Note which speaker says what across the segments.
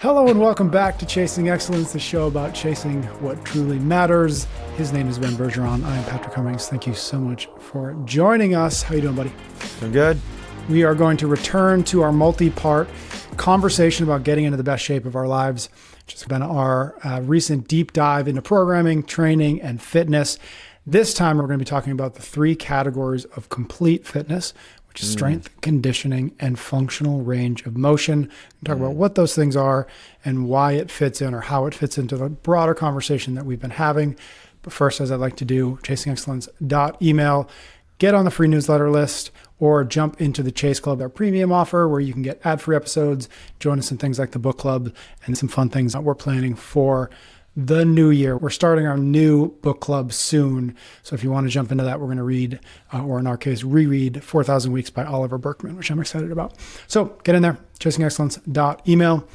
Speaker 1: Hello and welcome back to Chasing Excellence, the show about chasing what truly matters. His name is Ben Bergeron. I am Patrick Cummings. Thank you so much for joining us. How you doing, buddy?
Speaker 2: Doing good.
Speaker 1: We are going to return to our multi-part conversation about getting into the best shape of our lives, which has been our recent deep dive into programming, training, and fitness. This time, we're going to be talking about the three categories of complete fitness, which is strength, conditioning, and functional range of motion. We'll talk about what those things are and why it fits in or how it fits into the broader conversation that we've been having. But first, as I like to do, chasingexcellence.email, get on the free newsletter list, or jump into the Chase Club, our premium offer where you can get ad-free episodes, join us in things like the book club, and some fun things that we're planning for the new year. We're starting our new book club soon. So if you want to jump into that, we're going to read, or in our case, reread 4,000 Weeks by Oliver Burkeman, which I'm excited about. So get in there, chasingexcellence.email.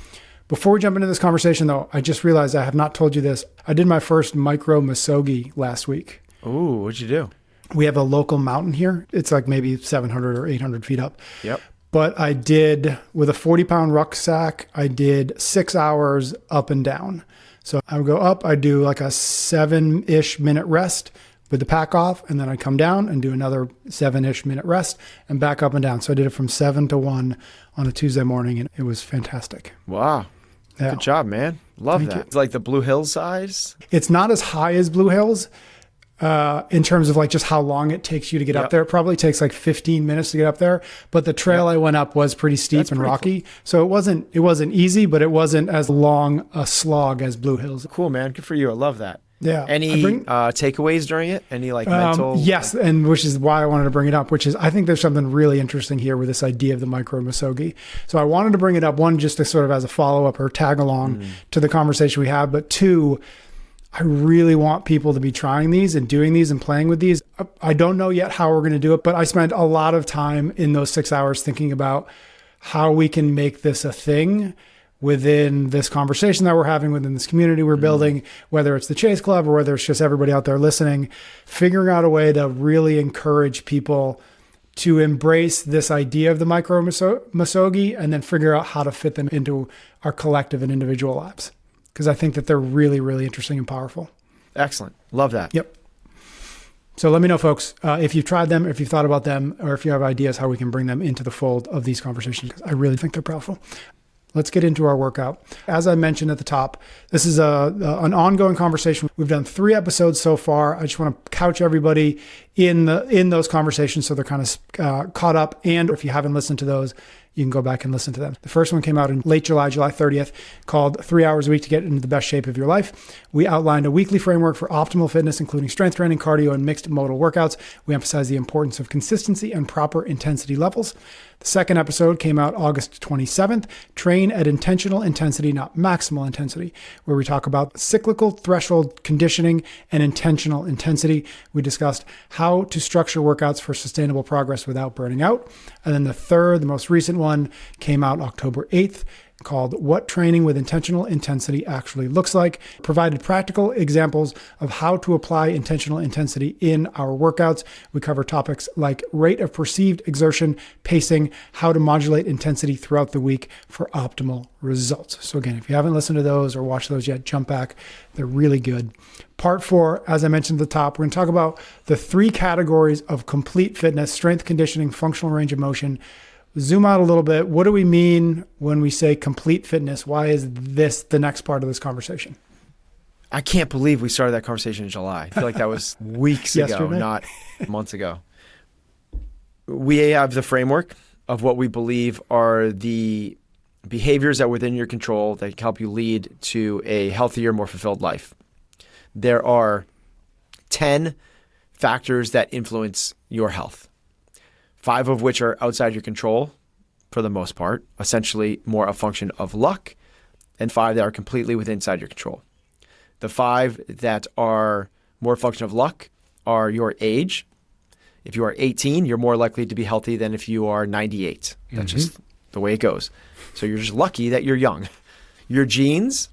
Speaker 1: Before we jump into this conversation, though, I just realized I have not told you this. I did my first micro Musogi last week.
Speaker 2: Ooh, what'd you do?
Speaker 1: We have a local mountain here. It's like maybe 700 or 800 feet up.
Speaker 2: Yep.
Speaker 1: But I did, with a 40-pound rucksack, I did 6 hours up and down. So I would go up, I'd do like a 7-ish minute rest with the pack off, and then I'd come down and do another 7-ish minute rest and back up and down. So I did it from 7 to 1 on a Tuesday morning, and it was fantastic.
Speaker 2: Wow.
Speaker 1: Yeah.
Speaker 2: Good job, man. Love that. It's like the Blue Hills size?
Speaker 1: It's not as high as Blue Hills in terms of like just how long it takes you to get up there. It probably takes like 15 minutes to get up there, but the trail I went up was pretty steep and rocky. Cool. So it wasn't easy, but it wasn't as long a slog as Blue Hills.
Speaker 2: Cool, man. Good for you. I love that.
Speaker 1: Yeah.
Speaker 2: Any takeaways during it? Any like mental?
Speaker 1: Yes, and which is why I wanted to bring it up, which is I think there's something really interesting here with this idea of the micro Musogi. So I wanted to bring it up, one, just to sort of as a follow-up or tag along to the conversation we have, but two, I really want people to be trying these and doing these and playing with these. I don't know yet how we're going to do it, but I spent a lot of time in those 6 hours thinking about how we can make this a thing within this conversation that we're having, within this community we're building, whether it's the Chase Club or whether it's just everybody out there listening, figuring out a way to really encourage people to embrace this idea of the micro Musogi and then figure out how to fit them into our collective and individual lives. Because I think that they're really, really interesting and powerful.
Speaker 2: Excellent. Love that.
Speaker 1: Yep. So let me know, folks, if you've tried them, if you've thought about them, or if you have ideas how we can bring them into the fold of these conversations, because I really think they're powerful. Let's get into our workout. As I mentioned at the top, this is an ongoing conversation. We've done 3 episodes so far. I just want to couch everybody in those conversations so they're kind of caught up. And if you haven't listened to those, you can go back and listen to them. The first one came out in late July 30th, called 3 Hours a Week to Get into the Best Shape of Your Life. We outlined a weekly framework for optimal fitness, including strength training, cardio, and mixed modal workouts. We emphasize the importance of consistency and proper intensity levels. The second episode came out August 27th, Train at Intentional Intensity, Not Maximal Intensity, where we talk about cyclical threshold conditioning and intentional intensity. We discussed how to structure workouts for sustainable progress without burning out. And then the third, the most recent one, came out October 8th, called What Training with Intentional Intensity Actually Looks Like. Provided practical examples of how to apply intentional intensity in our workouts. We cover topics like rate of perceived exertion, pacing, how to modulate intensity throughout the week for optimal results. So again, if you haven't listened to those or watched those yet, jump back. They're really good. Part 4, as I mentioned at the top, we're going to talk about the 3 categories of complete fitness: strength, conditioning, functional range of motion. Zoom out a little bit. What do we mean when we say complete fitness? Why is this the next part of this conversation?
Speaker 2: I can't believe we started that conversation in July. I feel like that was weeks ago, not months ago. We have the framework of what we believe are the behaviors that are within your control that can help you lead to a healthier, more fulfilled life. There are 10 factors that influence your health. 5 of which are outside your control for the most part, essentially more a function of luck, and 5 that are completely within inside your control. The 5 that are more a function of luck are your age. If you are 18, you're more likely to be healthy than if you are 98. That's just the way it goes. So you're just lucky that you're young. Your genes,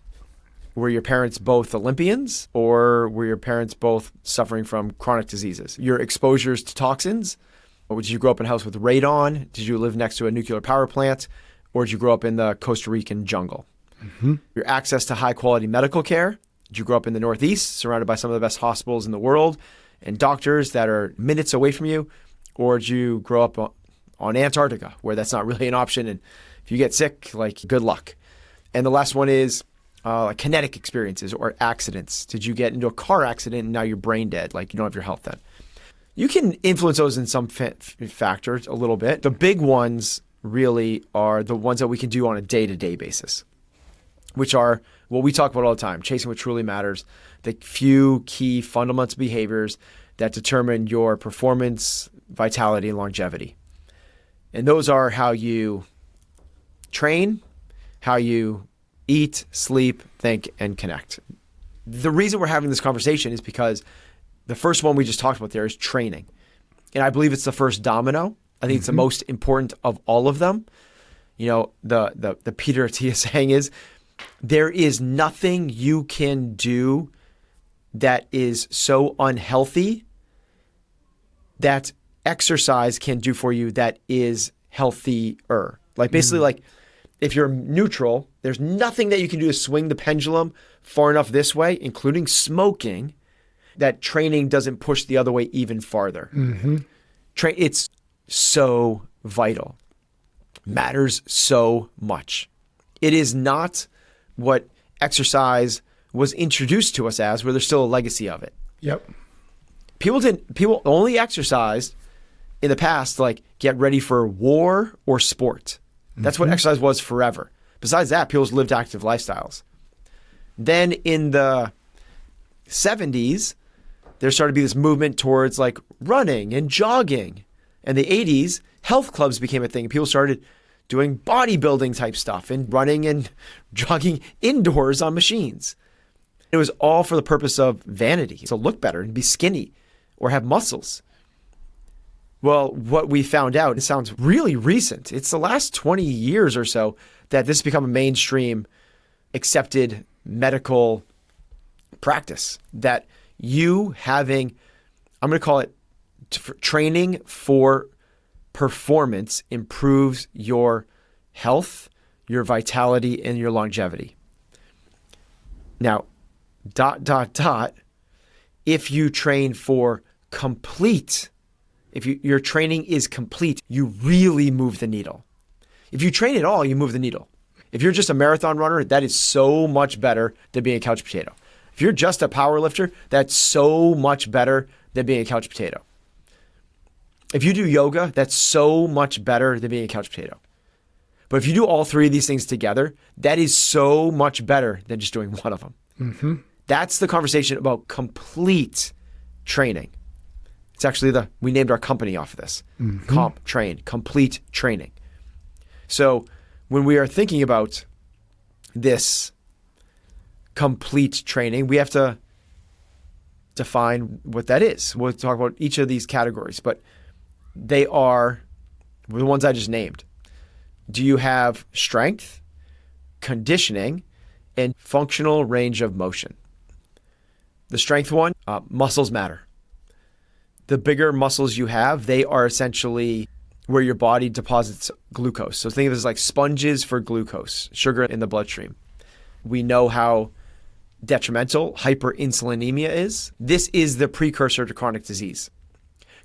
Speaker 2: were your parents both Olympians, or were your parents both suffering from chronic diseases? Your exposures to toxins. Or did you grow up in a house with radon? Did you live next to a nuclear power plant? Or did you grow up in the Costa Rican jungle? Your access to high quality medical care. Did you grow up in the Northeast, surrounded by some of the best hospitals in the world and doctors that are minutes away from you? Or did you grow up on Antarctica, where that's not really an option? And if you get sick, like, good luck. And the last one is kinetic experiences or accidents. Did you get into a car accident and now you're brain dead, like you don't have your health then? You can influence those in some factors a little bit. The big ones really are the ones that we can do on a day-to-day basis, which are what we talk about all the time, chasing what truly matters, the few key fundamental behaviors that determine your performance, vitality, and longevity. And those are how you train, how you eat, sleep, think, and connect. The reason we're having this conversation is because the first one we just talked about there is training. And I believe it's the first domino. I think it's the most important of all of them. You know, the Peter Attia saying is, there is nothing you can do that is so unhealthy that exercise can do for you that is healthier. Like, basically, like, if you're neutral, there's nothing that you can do to swing the pendulum far enough this way, including smoking, that training doesn't push the other way even farther. It's so vital, matters so much. It is not what exercise was introduced to us as, where there's still a legacy of it.
Speaker 1: Yep.
Speaker 2: People only exercised in the past, like, get ready for war or sport. That's what exercise was forever. Besides that, people lived active lifestyles. Then in the 70s, there started to be this movement towards, like, running and jogging. And the 80s, health clubs became a thing. People started doing bodybuilding type stuff and running and jogging indoors on machines. It was all for the purpose of vanity, to look better and be skinny or have muscles. Well, what we found out, it sounds really recent. It's the last 20 years or so that this has become a mainstream accepted medical practice, that you having, I'm going to call it training for performance, improves your health, your vitality, and your longevity. Now, if you train for complete, if your training is complete, you really move the needle. If you train at all, you move the needle. If you're just a marathon runner, that is so much better than being a couch potato. If you're just a power lifter, that's so much better than being a couch potato. If you do yoga, that's so much better than being a couch potato. But if you do all three of these things together, that is so much better than just doing one of them. That's the conversation about complete training. It's actually we named our company off of this. Complete training. So when we are thinking about this complete training, we have to define what that is. We'll talk about each of these categories, but they are the ones I just named. Do you have strength, conditioning, and functional range of motion? The strength one, muscles matter. The bigger muscles you have, they are essentially where your body deposits glucose. So think of it as like sponges for glucose, sugar in the bloodstream. We know how detrimental hyperinsulinemia is. This is the precursor to chronic disease.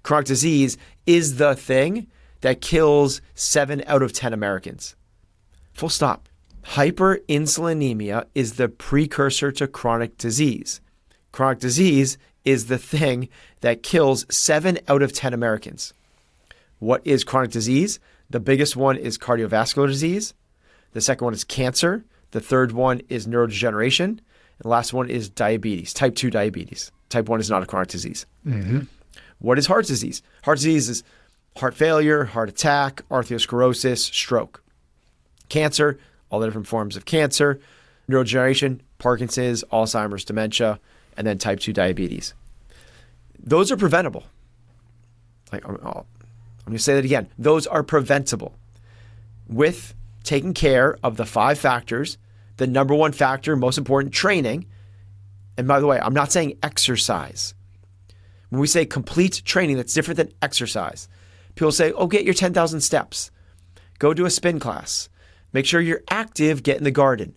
Speaker 2: Chronic disease is the thing that kills 7 out of 10 Americans. Full stop. Hyperinsulinemia is the precursor to chronic disease. Chronic disease is the thing that kills 7 out of 10 Americans. What is chronic disease? The biggest one is cardiovascular disease. The second one is cancer. The third one is neurodegeneration. And the last one is diabetes, type 2 diabetes. Type 1 is not a chronic disease. What is heart disease? Heart disease is heart failure, heart attack, arteriosclerosis, stroke. Cancer, all the different forms of cancer. Neurodegeneration, Parkinson's, Alzheimer's, dementia, and then type 2 diabetes. Those are preventable. I'm going to say that again. Those are preventable with taking care of the 5 factors. The number one factor, most important, training. And by the way, I'm not saying exercise. When we say complete training, that's different than exercise. People say, oh, get your 10,000 steps. Go do a spin class. Make sure you're active, get in the garden.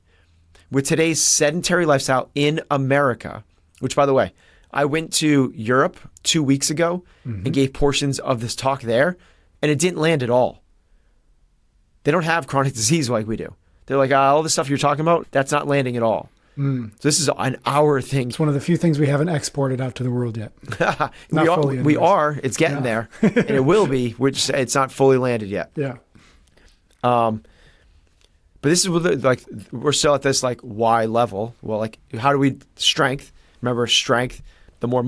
Speaker 2: with today's sedentary lifestyle in America, which, by the way, I went to Europe 2 weeks ago and gave portions of this talk there, and it didn't land at all. They don't have chronic disease like we do. They're like, all the stuff you're talking about, that's not landing at all. So this is an our thing.
Speaker 1: It's one of the few things we haven't exported out to the world yet.
Speaker 2: we are. It's getting there, and it will be. Which it's not fully landed yet.
Speaker 1: Yeah.
Speaker 2: But this is like we're still at this like why level. Well, like how do we strength? Remember, strength. The more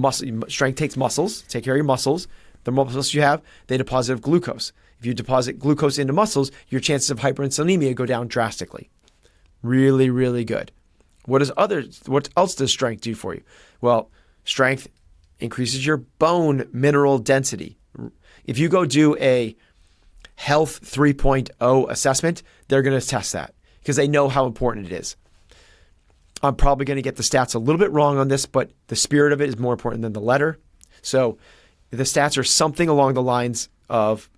Speaker 2: strength takes muscles. Take care of your muscles. The more muscles you have, they deposit glucose. If you deposit glucose into muscles, your chances of hyperinsulinemia go down drastically. Really, really good. What else does strength do for you? Well, strength increases your bone mineral density. If you go do a Health 3.0 assessment, they're going to test that because they know how important it is. I'm probably going to get the stats a little bit wrong on this, but the spirit of it is more important than the letter. So the stats are something along the lines of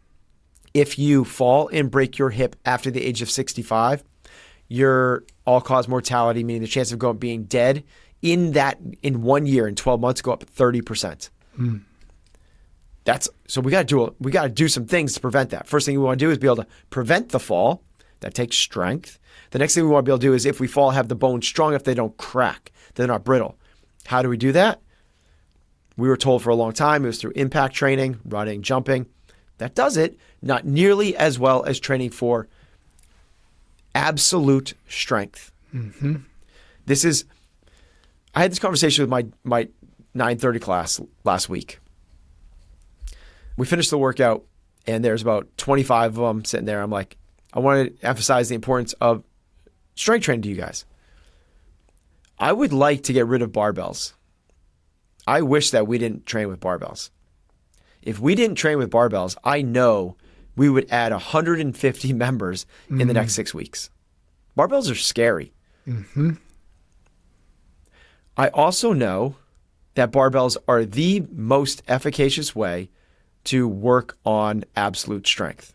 Speaker 2: if you fall and break your hip after the age of 65, your all-cause mortality, meaning the chance of being dead in 1 year, in 12 months, go up 30%. So we got to do some things to prevent that. First thing we want to do is be able to prevent the fall. That takes strength. The next thing we want to be able to do is if we fall, have the bones strong enough they don't crack, they're not brittle. How do we do that? We were told for a long time it was through impact training, running, jumping. That does it, not nearly as well as training for absolute strength. I had this conversation with my 9:30 class last week. We finished the workout and there's about 25 of them sitting there. I'm like, I want to emphasize the importance of strength training to you guys. I would like to get rid of barbells. I wish that we didn't train with barbells. If we didn't train with barbells, I know we would add 150 members in the next 6 weeks. Barbells are scary. I also know that barbells are the most efficacious way to work on absolute strength.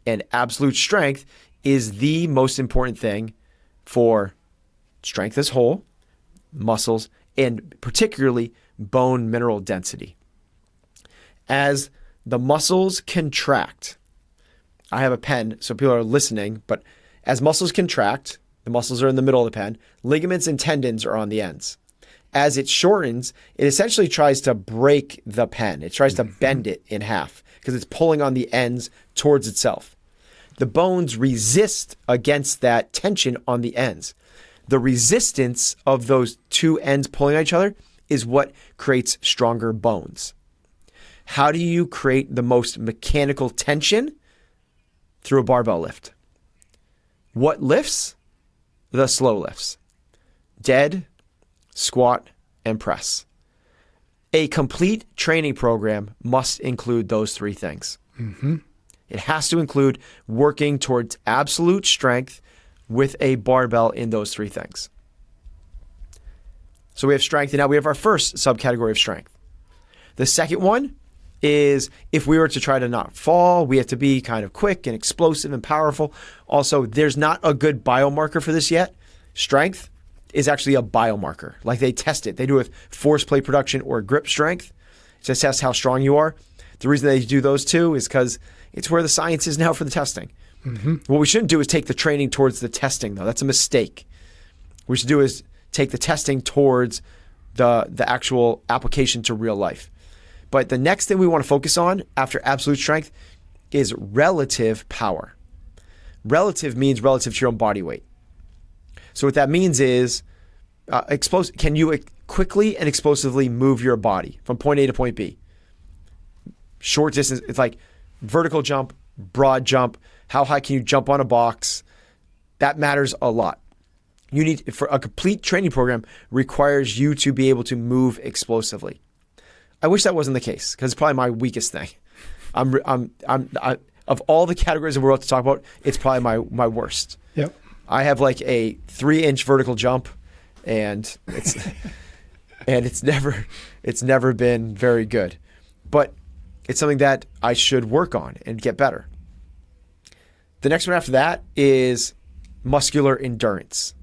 Speaker 2: And absolute strength is the most important thing for strength as whole, muscles, and particularly bone mineral density. As the muscles contract, I have a pen, so people are listening, but as muscles contract, the muscles are in the middle of the pen, ligaments and tendons are on the ends. As it shortens, it essentially tries to break the pen. It tries to bend it in half because it's pulling on the ends towards itself. The bones resist against that tension on the ends. The resistance of those two ends pulling on each other is what creates stronger bones. How do you create the most mechanical tension? Through a barbell lift. What lifts? The slow lifts. Dead, squat, and press. A complete training program must include those three things. It has to include working towards absolute strength with a barbell in those three things. So we have strength, and now we have our first subcategory of strength. The second one is if we were to try to not fall, we have to be kind of quick and explosive and powerful. Also, there's not a good biomarker for this yet. Strength is actually a biomarker. Like they test it. They do it with force plate production or grip strength to test how strong you are. The reason they do those two is because it's where the science is now for the testing. What we shouldn't do is take the training towards the testing, though. That's a mistake. What we should do is take the testing towards the actual application to real life. But the next thing we want to focus on after absolute strength is relative power. Relative means relative to your own body weight. So what that means is can you quickly and explosively move your body from point A to point B? Short distance, it's like vertical jump, broad jump. How high can you jump on a box? That matters a lot. For a complete training program requires you to be able to move explosively. I wish that wasn't the case because it's probably my weakest thing. Of all the categories that we're about to talk about, it's probably my worst.
Speaker 1: Yep.
Speaker 2: I have like a 3-inch vertical jump, and it's never been very good. But it's something that I should work on and get better. The next one after that is muscular endurance.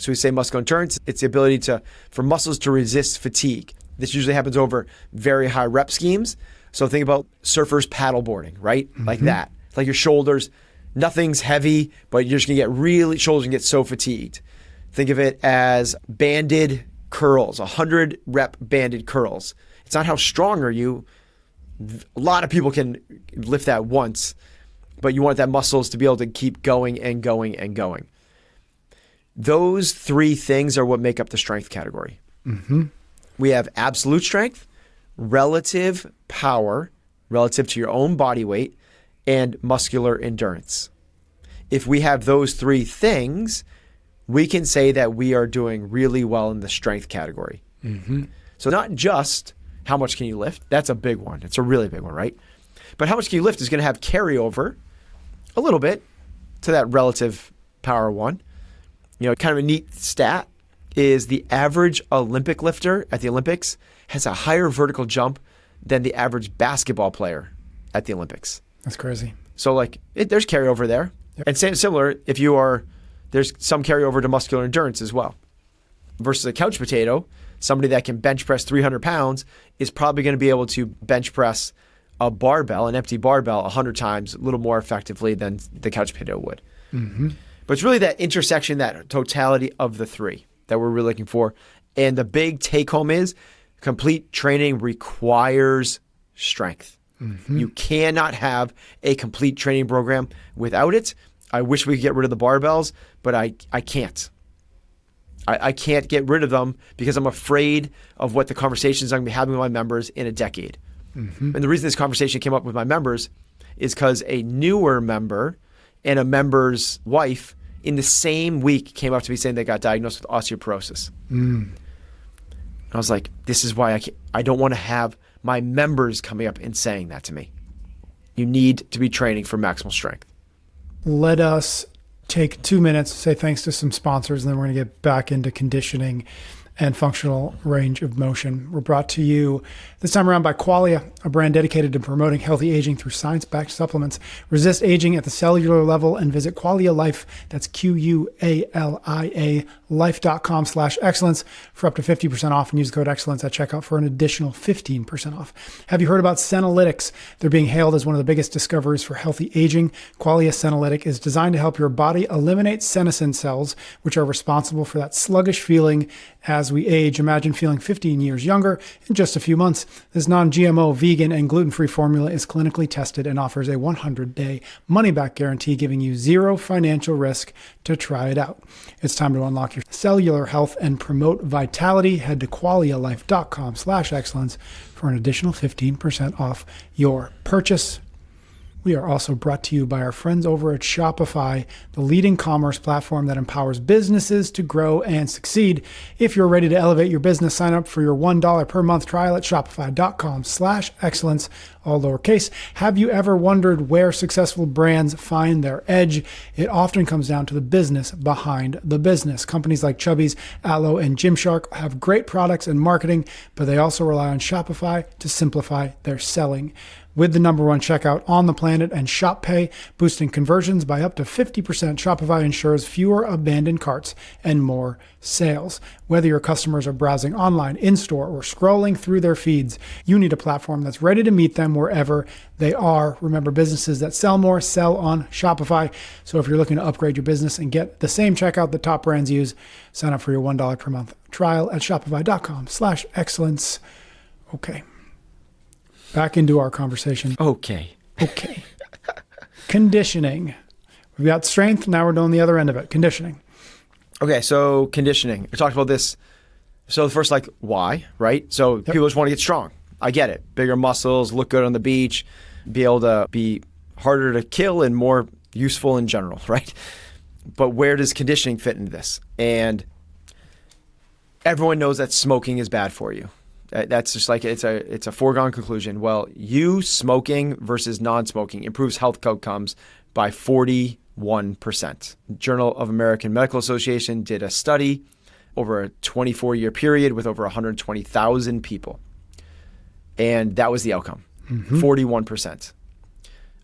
Speaker 2: So we say muscular endurance, it's the ability for muscles to resist fatigue. This usually happens over very high rep schemes. So think about surfers paddleboarding, right? Like that. Like your shoulders, nothing's heavy, but you're just gonna shoulders can get so fatigued. Think of it as banded curls, 100 rep banded curls. It's not how strong are you. A lot of people can lift that once, but you want that muscles to be able to keep going and going and going. Those three things are what make up the strength category. We have absolute strength, relative power, relative to your own body weight, and muscular endurance. If we have those three things, we can say that we are doing really well in the strength category. So not just how much can you lift? That's a big one. It's a really big one, right? But how much can you lift is going to have carryover a little bit to that relative power one. Kind of a neat stat is the average Olympic lifter at the Olympics has a higher vertical jump than the average basketball player at the Olympics.
Speaker 1: That's crazy.
Speaker 2: So there's carryover there. Yep. And similar, there's some carryover to muscular endurance as well. Versus a couch potato, somebody that can bench press 300 pounds is probably going to be able to bench press a barbell, an empty barbell, 100 times a little more effectively than the couch potato would. But it's really that intersection, that totality of the three that we're really looking for. And the big take home is complete training requires strength. You cannot have a complete training program without it. I wish we could get rid of the barbells, but I can't. I can't get rid of them because I'm afraid of what the conversations I'm going to be having with my members in a decade. And the reason this conversation came up with my members is because a newer member and a member's wife in the same week came up to me saying they got diagnosed with osteoporosis. And I was like, this is why I don't want to have my members coming up and saying that to me. You need to be training for maximal strength.
Speaker 1: Let us take 2 minutes, say thanks to some sponsors, and then we're going to get back into conditioning and functional range of motion. We're brought to you this time around by Qualia, a brand dedicated to promoting healthy aging through science-backed supplements. Resist aging at the cellular level and visit Qualia Life. That's QUALIA life.com/excellence for up to 50% off, and use code excellence at checkout for an additional 15% off. Have you heard about Senolytics? They're being hailed as one of the biggest discoveries for healthy aging. Qualia Senolytic is designed to help your body eliminate senescent cells, which are responsible for that sluggish feeling as we age. Imagine feeling 15 years younger in just a few months. This non-GMO, vegan, and gluten-free formula is clinically tested and offers a 100-day money-back guarantee, giving you zero financial risk to try it out. It's time to unlock your cellular health and promote vitality. Head to qualialife.com/excellence for an additional 15% off your purchase. We are also brought to you by our friends over at Shopify, the leading commerce platform that empowers businesses to grow and succeed. If you're ready to elevate your business, sign up for your $1 per month trial at shopify.com/excellence, all lowercase. Have you ever wondered where successful brands find their edge? It often comes down to the business behind the business. Companies like Chubbies, Aloe, and Gymshark have great products and marketing, but they also rely on Shopify to simplify their selling. With the #1 checkout on the planet and Shop Pay boosting conversions by up to 50%, Shopify ensures fewer abandoned carts and more sales. Whether your customers are browsing online, in-store, or scrolling through their feeds, you need a platform that's ready to meet them wherever they are. Remember, businesses that sell more sell on Shopify. So if you're looking to upgrade your business and get the same checkout that top brands use, sign up for your $1 per month trial at shopify.com/excellence. Okay. Back into our conversation.
Speaker 2: Okay.
Speaker 1: Conditioning. We've got strength. Now we're doing the other end of it. Conditioning.
Speaker 2: Okay. So conditioning. We talked about this. So the first, why, right? So people just want to get strong. I get it. Bigger muscles, look good on the beach, be able to be harder to kill and more useful in general, right? But where does conditioning fit into this? And everyone knows that smoking is bad for you. That's just it's a foregone conclusion. Well, you smoking versus non-smoking improves health outcomes by 41%. Journal of American Medical Association did a study over a 24-year period with over 120,000 people. And that was the outcome, 41%.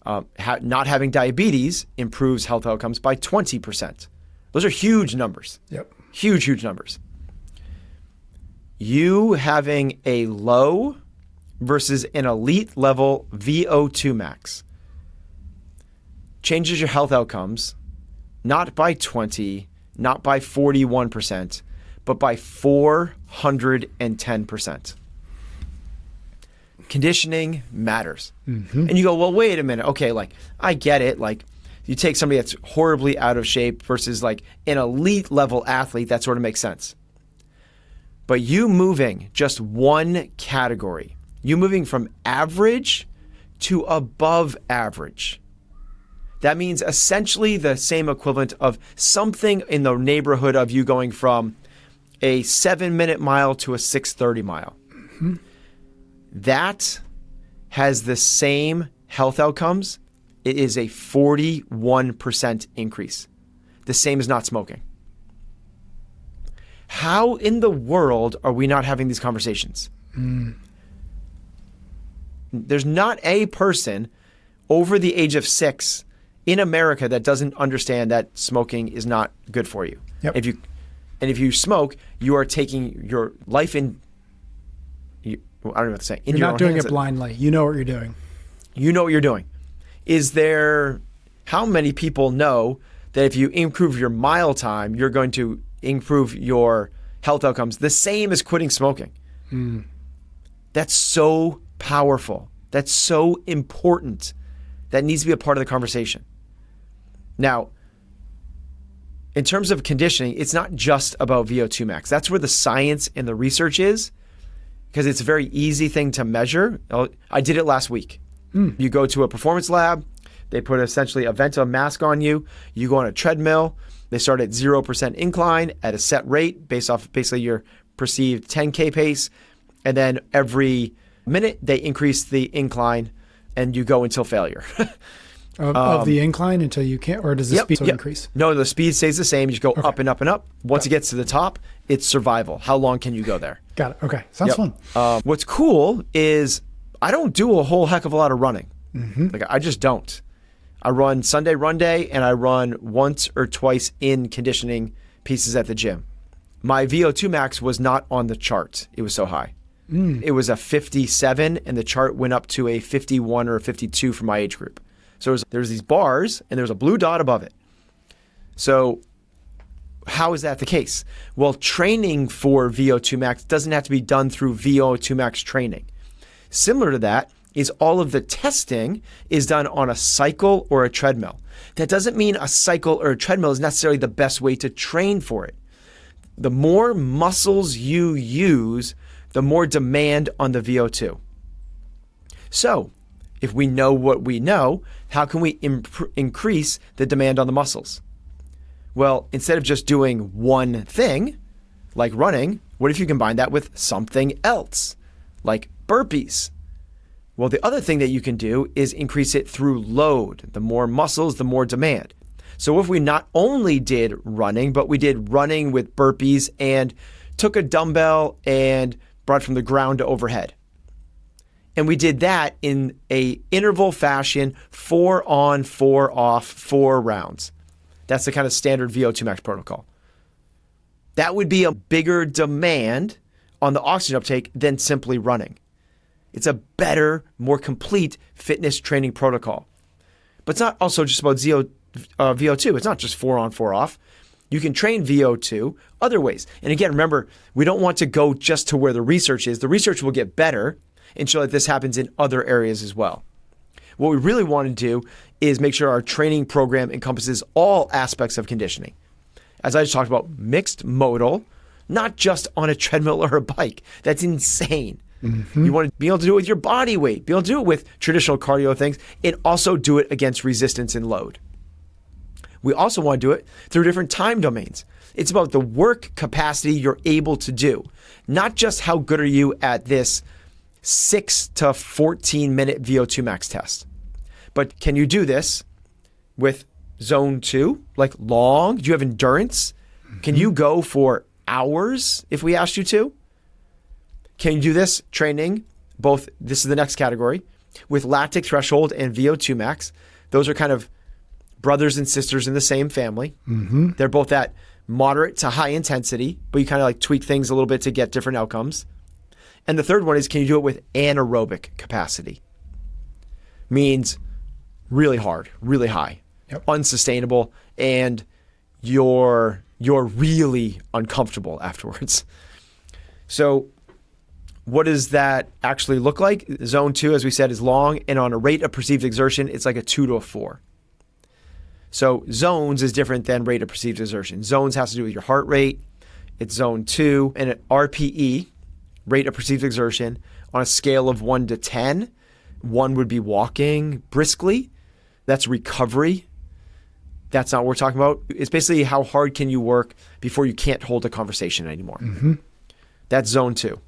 Speaker 2: Not having diabetes improves health outcomes by 20%. Those are huge numbers.
Speaker 1: Yep.
Speaker 2: Huge, huge numbers. You having a low versus an elite level VO2 max changes your health outcomes, not by 20, not by 41%, but by 410%. Conditioning matters. And you go, well, wait a minute. Okay, like, I get it. Like, you take somebody that's horribly out of shape versus like an elite level athlete, that sort of makes sense. But you moving just one category, you moving from average to above average, that means essentially the same equivalent of something in the neighborhood of you going from a 7-minute mile to a 6:30 mile. That has the same health outcomes. It is a 41% increase. The same as not smoking. How in the world are we not having these conversations? There's not a person over the age of 6 in America that doesn't understand that smoking is not good for you.
Speaker 1: Yep.
Speaker 2: If you smoke, you are taking your life in, I don't know what to say.
Speaker 1: You're not doing it blindly. You know what you're doing.
Speaker 2: You know what you're doing. How many people know that if you improve your mile time, you're going to improve your health outcomes the same as quitting smoking? That's so powerful. That's so important. That needs to be a part of the conversation. Now, in terms of conditioning, it's not just about VO2 max. That's where the science and the research is, because it's a very easy thing to measure. I did it last week. You go to a performance lab, they put essentially a Venta mask on you, you go on a treadmill, they start at 0% incline at a set rate based off basically your perceived 10K pace, and then every minute they increase the incline and you go until failure.
Speaker 1: Of the incline until you can't, or does the speed increase?
Speaker 2: No, the speed stays the same. You just go up and up and up. Once it gets to the top, it's survival. How long can you go there?
Speaker 1: Got it. Okay. Sounds fun.
Speaker 2: What's cool is I don't do a whole heck of a lot of running. Like, I just don't. I run Sunday run day, and I run once or twice in conditioning pieces at the gym. My VO2 max was not on the chart. It was so high. It was a 57, and the chart went up to a 51 or a 52 for my age group. So there's these bars, and there's a blue dot above it. So how is that the case? Well, training for VO2 max doesn't have to be done through VO2 max training. Similar to that is all of the testing is done on a cycle or a treadmill. That doesn't mean a cycle or a treadmill is necessarily the best way to train for it. The more muscles you use, the more demand on the VO2. So if we know what we know, how can we increase the demand on the muscles? Well, instead of just doing one thing, like running, what if you combine that with something else, like burpees? Well, the other thing that you can do is increase it through load. The more muscles, the more demand. So if we not only did running, but we did running with burpees and took a dumbbell and brought it from the ground to overhead. And we did that in a interval fashion, 4 on, 4 off, 4 rounds. That's the kind of standard VO2 max protocol. That would be a bigger demand on the oxygen uptake than simply running. It's a better, more complete fitness training protocol. But it's not also just about VO2. It's not just 4 on, 4 off. You can train VO2 other ways. And again, remember, we don't want to go just to where the research is. The research will get better and show that this happens in other areas as well. What we really want to do is make sure our training program encompasses all aspects of conditioning. As I just talked about, mixed modal, not just on a treadmill or a bike. That's insane. You want to be able to do it with your body weight, be able to do it with traditional cardio things, and also do it against resistance and load. We also want to do it through different time domains. It's about the work capacity you're able to do, not just how good are you at this 6 to 14 minute VO2 max test. But can you do this with zone 2, like long? Do you have endurance? Can you go for hours if we asked you to? Can you do this training, both, this is the next category, with lactic threshold and VO2 max? Those are kind of brothers and sisters in the same family. They're both at moderate to high intensity, but you kind of like tweak things a little bit to get different outcomes. And the third one is, can you do it with anaerobic capacity? Means really hard, really high, unsustainable, and you're really uncomfortable afterwards. So what does that actually look like? Zone 2, as we said, is long, and on a rate of perceived exertion, it's like a 2 to a 4. So zones is different than rate of perceived exertion. Zones has to do with your heart rate. It's zone 2. And at RPE, rate of perceived exertion, on a scale of 1 to 10, 1 would be walking briskly. That's recovery. That's not what we're talking about. It's basically how hard can you work before you can't hold a conversation anymore. Mm-hmm. That's zone 2.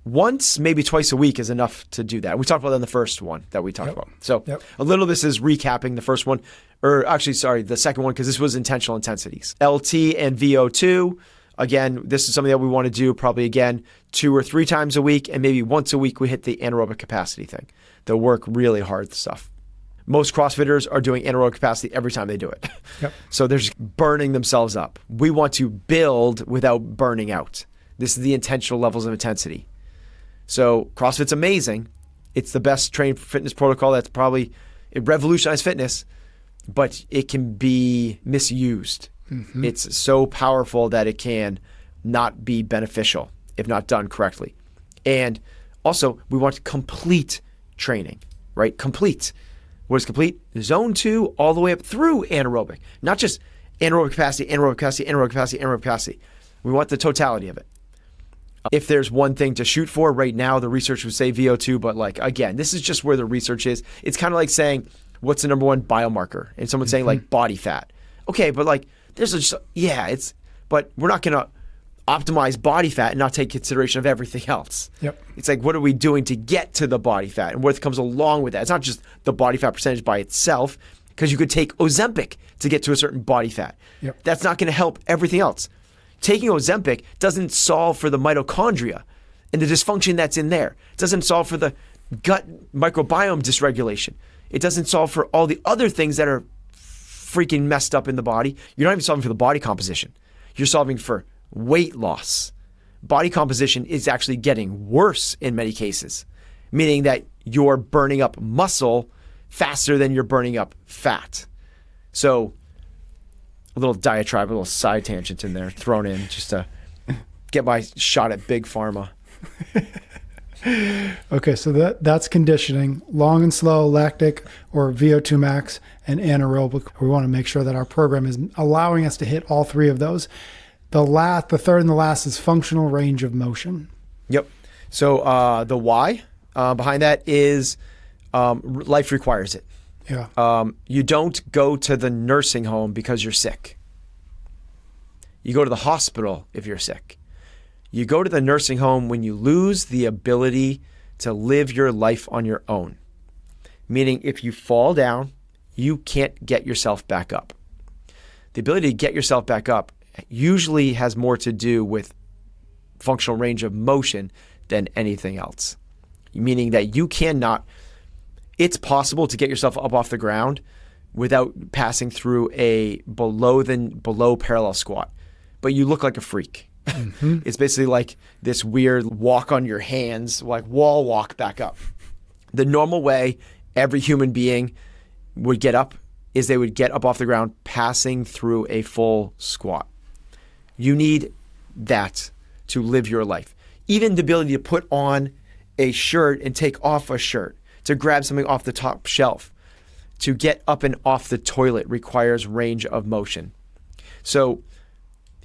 Speaker 2: Once, maybe twice a week is enough to do that. We talked about that in the first one that we talked about. So a little of this is recapping the first one, or actually, sorry, the second one, because this was intentional intensities. LT and VO2. Again, this is something that we want to do probably again 2 or 3 times a week, and maybe once a week we hit the anaerobic capacity thing. They'll work really hard stuff. Most CrossFitters are doing anaerobic capacity every time they do it. So they're just burning themselves up. We want to build without burning out. This is the intentional levels of intensity. So CrossFit's amazing. It's the best trained fitness protocol that's probably, it revolutionized fitness, but it can be misused. Mm-hmm. It's so powerful that it can not be beneficial if not done correctly. And also, we want complete training, right? Complete. What is complete? Zone 2 all the way up through anaerobic. Not just anaerobic capacity, anaerobic capacity, anaerobic capacity, anaerobic capacity. We want the totality of it. If there's one thing to shoot for right now, the research would say VO2, but like, again, this is just where the research is. It's kind of like saying, what's the number one biomarker? And someone's saying like body fat. Okay, but like, but we're not going to optimize body fat and not take consideration of everything else. It's like, what are we doing to get to the body fat and what comes along with that? It's not just the body fat percentage by itself, because you could take Ozempic to get to a certain body fat. That's not going to help everything else. Taking Ozempic doesn't solve for the mitochondria and the dysfunction that's in there. It doesn't solve for the gut microbiome dysregulation. It doesn't solve for all the other things that are freaking messed up in the body. You're not even solving for the body composition. You're solving for weight loss. Body composition is actually getting worse in many cases, meaning that you're burning up muscle faster than you're burning up fat. So a little diatribe, a little side tangent in there thrown in just to get my shot at big pharma.
Speaker 1: Okay, so that's conditioning, long and slow, lactic or VO2 max, and anaerobic. We want to make sure that our program is allowing us to hit all 3 of those. The third and the last is functional range of motion.
Speaker 2: So the why behind that is life requires it. You don't go to the nursing home because you're sick. You go to the hospital if you're sick. You go to the nursing home when you lose the ability to live your life on your own. Meaning if you fall down, you can't get yourself back up. The ability to get yourself back up usually has more to do with functional range of motion than anything else. Meaning that you cannot, it's possible to get yourself up off the ground without passing through a below parallel squat, but you look like a freak. Mm-hmm. It's basically like this weird walk on your hands, like wall walk back up. The normal way every human being would get up is they would get up off the ground passing through a full squat. You need that to live your life. Even the ability to put on a shirt and take off a shirt, to grab something off the top shelf, to get up and off the toilet requires range of motion. So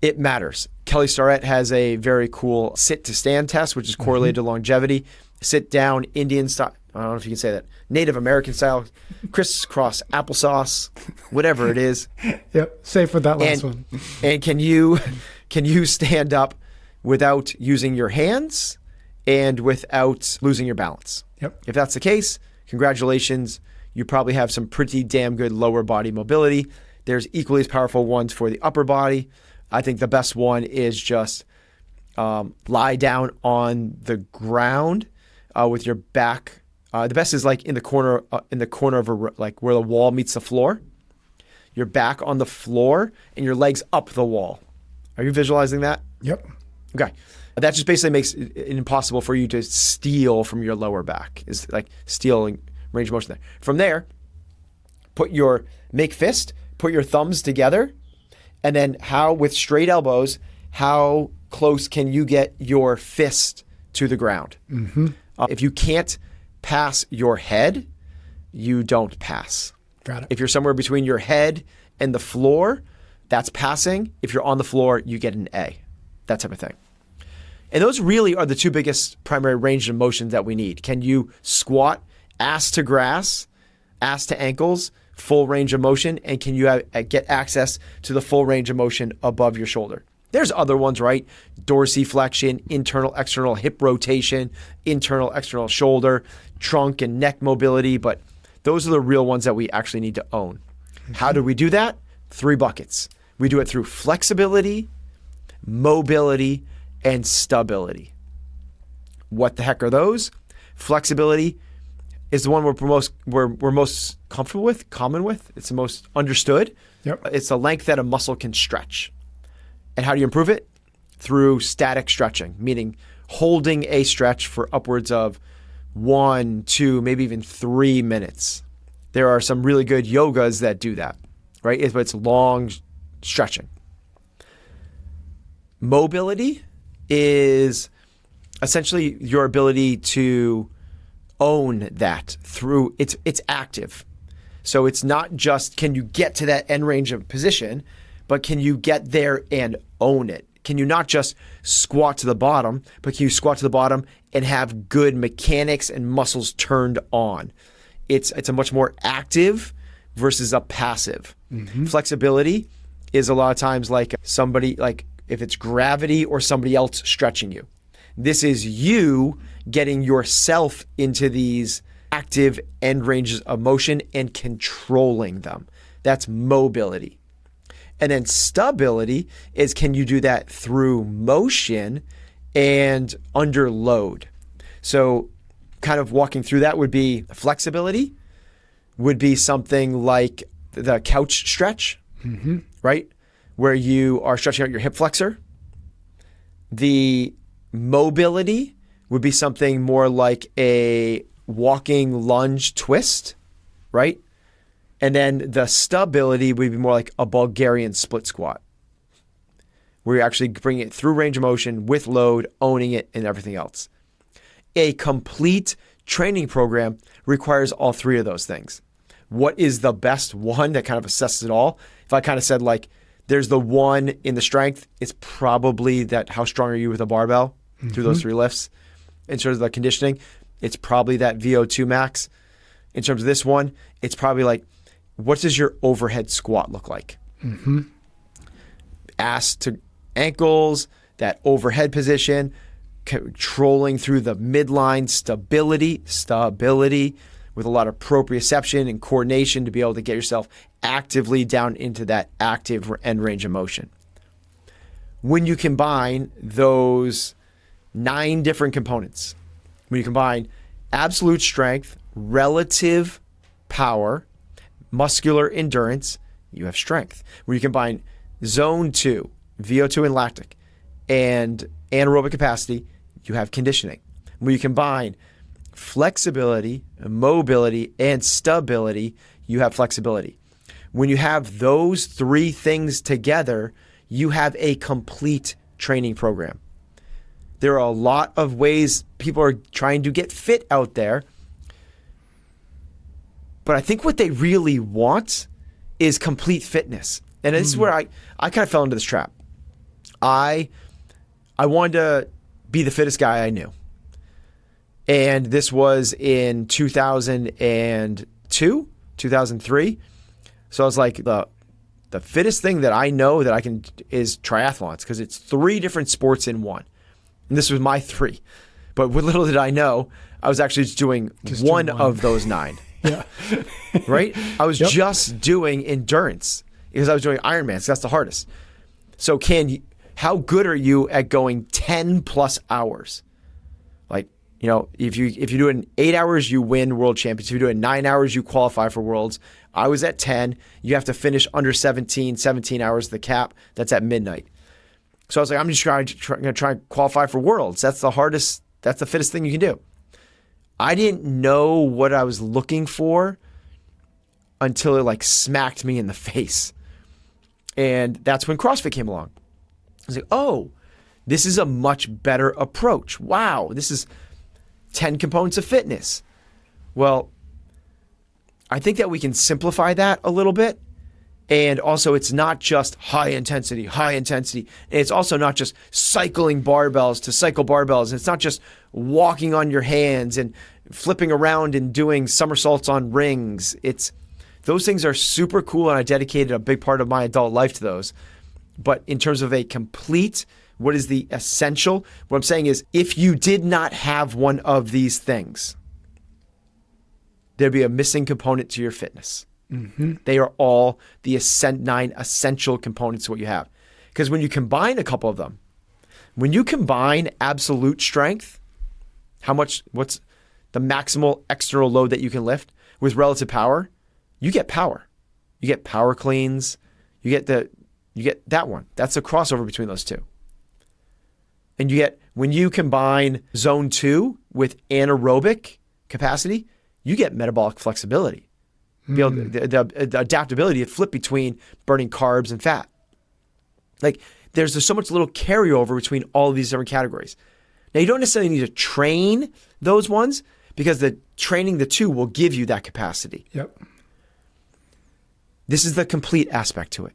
Speaker 2: it matters. Kelly Starrett has a very cool sit to stand test, which is correlated to longevity. Sit down, Indian style, I don't know if you can say that, Native American style, crisscross applesauce, whatever it is.
Speaker 1: Safe with that last one.
Speaker 2: And can you stand up without using your hands and without losing your balance? If that's the case, congratulations. You probably have some pretty damn good lower body mobility. There's equally as powerful ones for the upper body. I think the best one is just lie down on the ground with your back. The best is like in the corner of like where the wall meets the floor. your back on the floor and your legs up the wall. Are you visualizing that?
Speaker 1: Yep.
Speaker 2: Okay. That just basically makes it impossible for you to steal from your lower back. Is like stealing range of motion there. From there, make fist, put your thumbs together, and then with straight elbows, how close can you get your fist to the ground?
Speaker 1: Mm-hmm.
Speaker 2: If you can't pass your head, you don't pass.
Speaker 1: Got it.
Speaker 2: If you're somewhere between your head and the floor, that's passing. If you're on the floor, you get an A, that type of thing. And those really are the two biggest primary range of motion that we need. Can you squat ass to grass, ass to ankles, full range of motion? And can you get access to the full range of motion above your shoulder? There's other ones, right? Dorsiflexion, internal, external hip rotation, internal, external shoulder, trunk and neck mobility. But those are the real ones that we actually need to own. Mm-hmm. How do we do that? 3 buckets. We do it through flexibility, mobility, and stability. What the heck are those? Flexibility is the one we're most comfortable with, common with. It's the most understood.
Speaker 1: Yep.
Speaker 2: It's the length that a muscle can stretch. And how do you improve it? Through static stretching, meaning holding a stretch for upwards of 1, 2, maybe even 3 minutes. There are some really good yogas that do that, right? It's long stretching. Mobility is essentially your ability to own that through it's active. So it's not just can you get to that end range of position, but can you get there and own it? Can you not just squat to the bottom, but can you squat to the bottom and have good mechanics and muscles turned on? It's a much more active versus a passive. Mm-hmm. Flexibility is a lot of times like somebody, like if it's gravity or somebody else stretching you. This is you getting yourself into these active end ranges of motion and controlling them. That's mobility. And then stability is can you do that through motion and under load? So kind of walking through that would be flexibility, would be something like the couch stretch, mm-hmm. right? Where you are stretching out your hip flexor. The mobility would be something more like a walking lunge twist, right? And then the stability would be more like a Bulgarian split squat, where you're actually bringing it through range of motion with load, owning it, and everything else. A complete training program requires all 3 of those things. What is the best one that kind of assesses it all? If I kind of said like, there's the one in the strength, it's probably that how strong are you with a barbell through those 3 lifts. In terms of the conditioning, it's probably that VO2 max. In terms of this one, it's probably like, what does your overhead squat look like? Mm-hmm. Ass to ankles, that overhead position, controlling through the midline, stability with a lot of proprioception and coordination to be able to get yourself actively down into that active end range of motion. When you combine those 9 different components, when you combine absolute strength, relative power, muscular endurance, you have strength. When you combine zone 2, VO2 and lactic, and anaerobic capacity, you have conditioning. When you combine flexibility, mobility, and stability, you have flexibility. When you have those 3 things together, you have a complete training program. There are a lot of ways people are trying to get fit out there, but I think what they really want is complete fitness. And this is where I kind of fell into this trap. I wanted to be the fittest guy I knew. And this was in 2002, 2003. So I was like, the fittest thing that I know that I can is triathlons, because it's 3 different sports in one. And this was my 3. But what little did I know, I was actually just doing one of those 9.
Speaker 1: Yeah.
Speaker 2: Right? I was just doing endurance because I was doing Ironman, so that's the hardest. So how good are you at going 10 plus hours? Like, if you do it in 8 hours, you win world champions. If you do it in 9 hours, you qualify for worlds. I was at 10. You have to finish under 17 hours, the cap. That's at midnight. So I was like, I'm just going to try and qualify for worlds. That's the hardest, that's the fittest thing you can do. I didn't know what I was looking for until it like smacked me in the face. And that's when CrossFit came along. I was like, oh, this is a much better approach. Wow, this is 10 components of fitness. Well, I think that we can simplify that a little bit. And also, it's not just high intensity. And it's also not just cycling barbells to cycle barbells. And it's not just walking on your hands and flipping around and doing somersaults on rings. Those things are super cool, and I dedicated a big part of my adult life to those. But in terms of a complete, what is the essential? What I'm saying is, if you did not have one of these things, there'd be a missing component to your fitness. Mm-hmm. They are all the 9 essential components to what you have. Because when you combine a couple of them, when you combine absolute strength, what's the maximal external load that you can lift, with relative power, you get power. You get power cleans. You get that one. That's the crossover between those two. And when you combine zone 2 with anaerobic capacity, you get metabolic flexibility. Be able the adaptability to flip between burning carbs and fat. Like there's so much little carryover between all of these different categories. Now you don't necessarily need to train those ones, because training the two will give you that capacity.
Speaker 1: Yep.
Speaker 2: This is the complete aspect to it.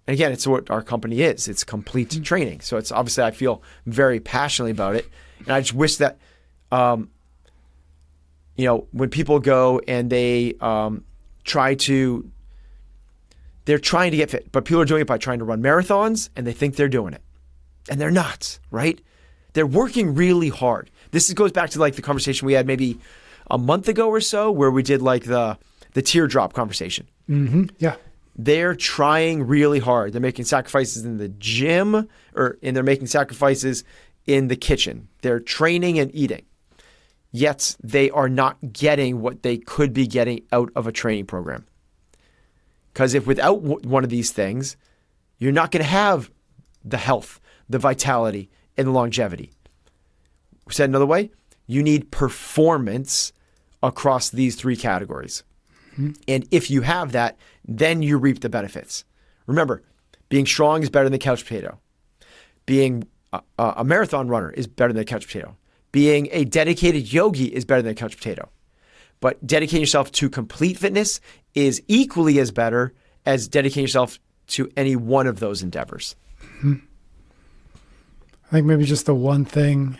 Speaker 2: And again, it's what our company is. It's complete training. So it's obviously, I feel very passionately about it. And I just wish that, when people go and they're trying to get fit, but people are doing it by trying to run marathons, and they think they're doing it. And they're not, right? They're working really hard. This goes back to like the conversation we had maybe a month ago or so, where we did like the teardrop conversation.
Speaker 1: Mm-hmm. Yeah.
Speaker 2: They're trying really hard. They're making sacrifices in the gym, and they're making sacrifices in the kitchen. They're training and eating. Yet they are not getting what they could be getting out of a training program. Because if without one of these things, you're not going to have the health, the vitality, and the longevity. Said another way, you need performance across these 3 categories. Mm-hmm. And if you have that, then you reap the benefits. Remember, being strong is better than the couch potato. Being a marathon runner is better than the couch potato. Being a dedicated yogi is better than a couch potato. But dedicating yourself to complete fitness is equally as better as dedicating yourself to any one of those endeavors.
Speaker 1: Mm-hmm. I think maybe just the one thing,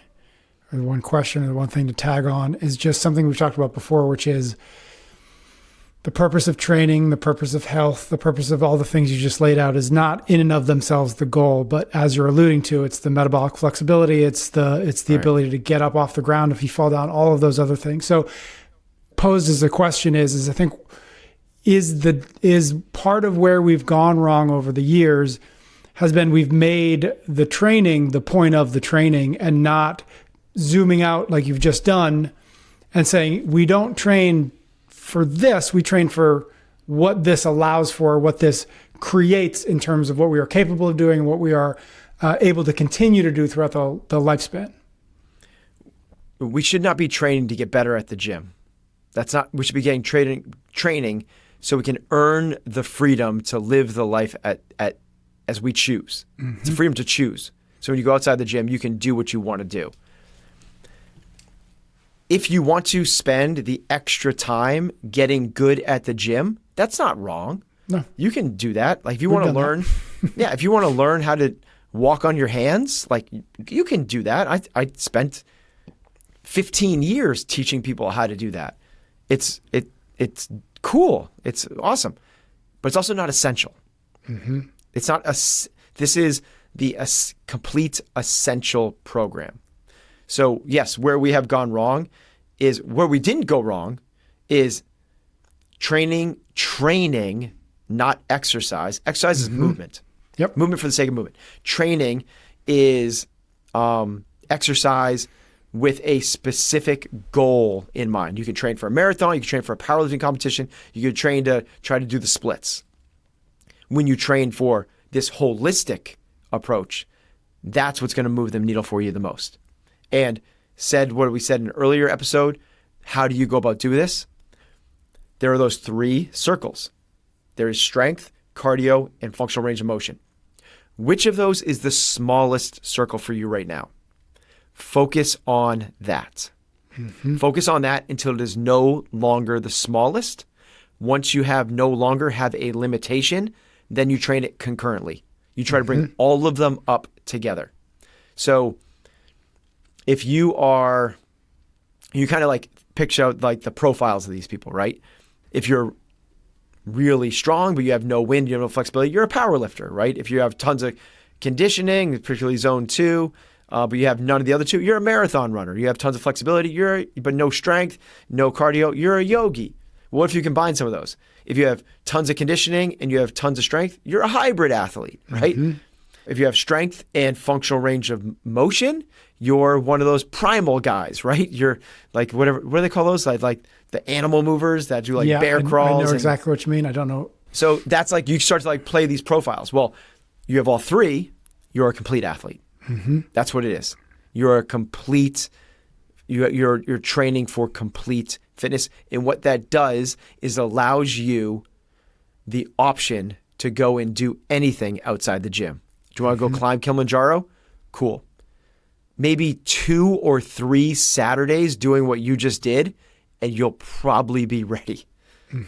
Speaker 1: or the one question, or the one thing to tag on is just something we've talked about before, which is the purpose of training, the purpose of health, the purpose of all the things you just laid out is not in and of themselves the goal, but as you're alluding to, it's the metabolic flexibility, it's the right. Ability to get up off the ground if you fall down, all of those other things. So posed as a question is I think is part of where we've gone wrong over the years has been we've made the training the point of the training, and not zooming out like you've just done and saying we don't train for this, we train for what this allows for, what this creates in terms of what we are capable of doing and what we are able to continue to do throughout the lifespan.
Speaker 2: We should not be training to get better at the gym. We should be getting training so we can earn the freedom to live the life as we choose. Mm-hmm. It's a freedom to choose. So when you go outside the gym, you can do what you want to do. If you want to spend the extra time getting good at the gym, that's not wrong.
Speaker 1: No.
Speaker 2: You can do that. Like if you want to learn, if you want to learn how to walk on your hands, like you can do that. I spent 15 years teaching people how to do that. It's cool. It's awesome, but it's also not essential. Mm-hmm. It's not this is the complete essential program. So yes, where we have gone wrong is where we didn't go wrong is training, not exercise. Exercise is movement.
Speaker 1: Yep.
Speaker 2: Movement for the sake of movement. Training is exercise with a specific goal in mind. You can train for a marathon, you can train for a powerlifting competition, you can train to try to do the splits. When you train for this holistic approach, that's what's going to move the needle for you the most. And what we said in an earlier episode, how do you go about doing this? There are those 3 circles. There is strength, cardio, and functional range of motion. Which of those is the smallest circle for you right now? Focus on that. Focus on that until it is no longer the smallest. Once you no longer have a limitation, then you train it concurrently. You try to bring all of them up together. So if you kind of like picture out like the profiles of these people, right? If you're really strong, but you have no wind, you have no flexibility, you're a power lifter, right? If you have tons of conditioning, particularly zone 2, but you have none of the other 2, you're a marathon runner. You have tons of flexibility, but no strength, no cardio, you're a yogi. What if you combine some of those? If you have tons of conditioning and you have tons of strength, you're a hybrid athlete, right? If you have strength and functional range of motion, you're one of those primal guys, right? You're like what do they call those? Like the animal movers that do like bear crawls.
Speaker 1: I know exactly what you mean. I don't know.
Speaker 2: So that's like you start to like play these profiles. Well, you have all 3, you're a complete athlete. That's what it is. You're a complete. You're training for complete fitness, and what that does is allows you the option to go and do anything outside the gym. Do you want to go climb Kilimanjaro? Cool. Maybe 2 or 3 Saturdays doing what you just did, and you'll probably be ready,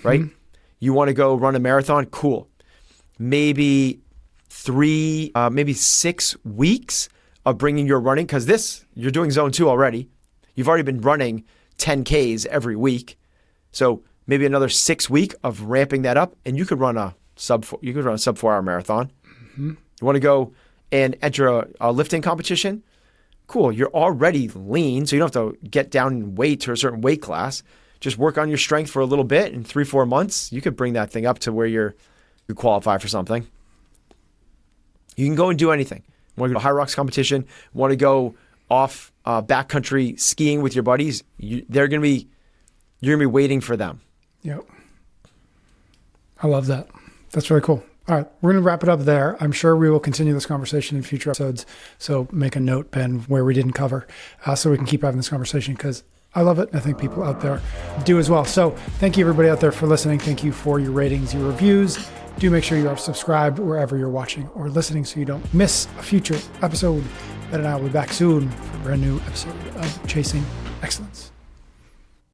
Speaker 2: right? You want to go run a marathon? Cool. Maybe 6 weeks of bringing your running, because you're doing zone 2 already. You've already been running 10Ks every week. So maybe another 6 week of ramping that up, and you could run a sub 4-hour marathon. You want to go and enter a lifting competition? Cool. You're already lean, so you don't have to get down in weight to a certain weight class. Just work on your strength for a little bit. In 3-4 months, you could bring that thing up to where you qualify for something. You can go and do anything. Want to go to a high rocks competition? Want to go off backcountry skiing with your buddies? You're gonna be waiting for them.
Speaker 1: Yep. I love that. That's really cool. All right, we're going to wrap it up there. I'm sure we will continue this conversation in future episodes. So make a note, Ben, where we didn't cover, so we can keep having this conversation, because I love it. I think people out there do as well. So thank you, everybody out there, for listening. Thank you for your ratings, your reviews. Do make sure you are subscribed wherever you're watching or listening so you don't miss a future episode. Ben and I will be back soon for a brand new episode of Chasing Excellence.